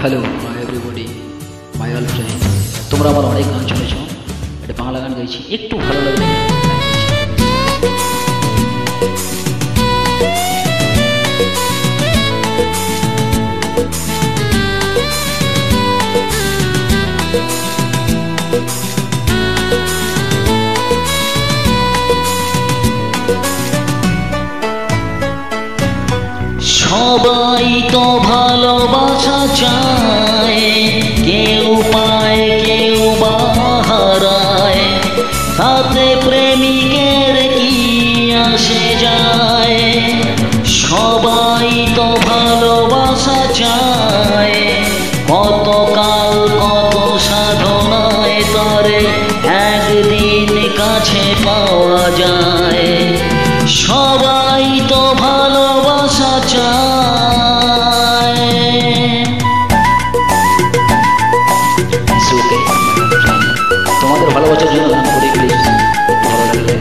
hello hi everybody my all friend তোমরা আমার অনেক গান শুনেছো এটা বাংলা গান গাইছি একটু ভালো লাগলে সবাই তো ভালোবাসা চায় কেউ পায় কেউ বা হারায় তাতে প্রেমিকের কি আসে যায় সবাই তো ভালোবাসা চায় কত কাল কত সাধনায় তারে একদিন কাছে পাওয়া যায় সবাই তো ভালোবাসা চায় তোমাদের ভালোবাসার জন্য গান করে প্লিজ ভালো লাগলে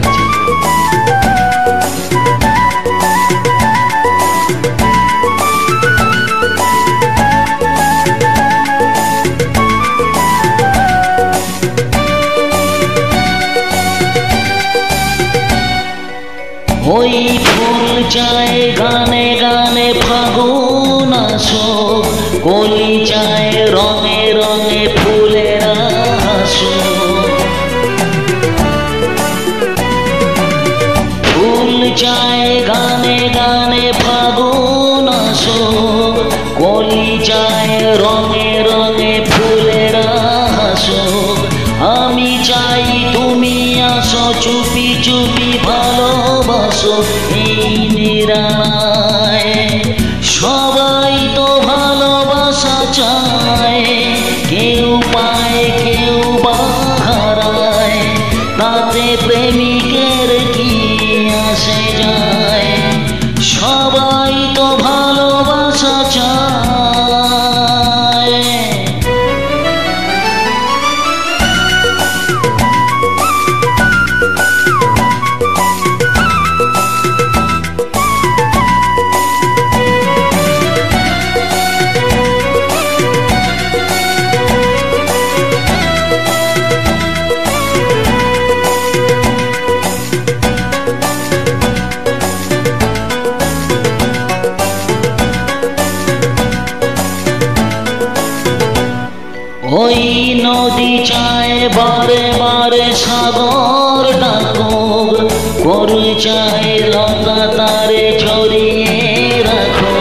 ওই ফুল চায় গানে গানে ফাগুন আসুক কলি চায় রঙে রঙে ফুলেরা হাসুক ফুল চায় গানে গানে ফাগুন আসুক কলি চায় রঙে রঙে ফুলেরা হাসুক আমি চাই তুমি আসো চুপি চুপি ভালোবাসো এই নিরালায় সবাই তো ভালোবাসা চায় কেউ পায় কেউ বা হারায় তাতে প্রেমিকের কি আসে যায় সবাই তো ভালোবাসা চায় ওই নদী চায় বারে বারে সাগর ডাকুক গরু চায় লতা তারে ছড়িয়ে রাখো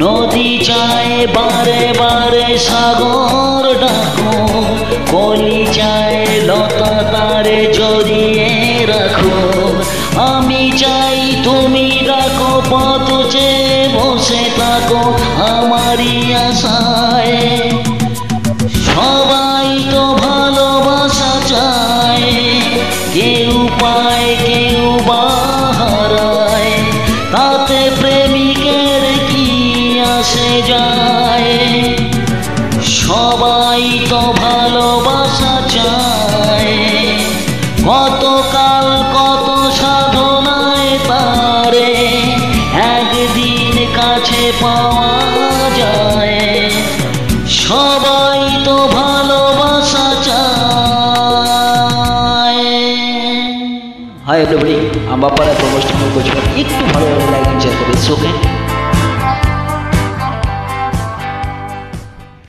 নদী চায় বারে বারে সাগর ডাকুক কলি চায় লতা তারে ছড়িয়ে রাখো আমি চাই তুমি রাখো পথ চেয়ে বসে থাকো আমারই আশায় সবাই তো ভালোবাসা চায় কেউ পায় কেউ বা হারায় তাতে প্রেমিকের কি আসে যায় সবাই তো ভালোবাসা চায় কত কাল কত সাধনায় তারে একদিন কাছে পাওয়া যায় সবাই তো ভালোবাসা চায় হাই এভরিবডি हम बापा प्रमोशन को कुछ एक तो ভালো লাইক এন্ড শেয়ার করবে ওকে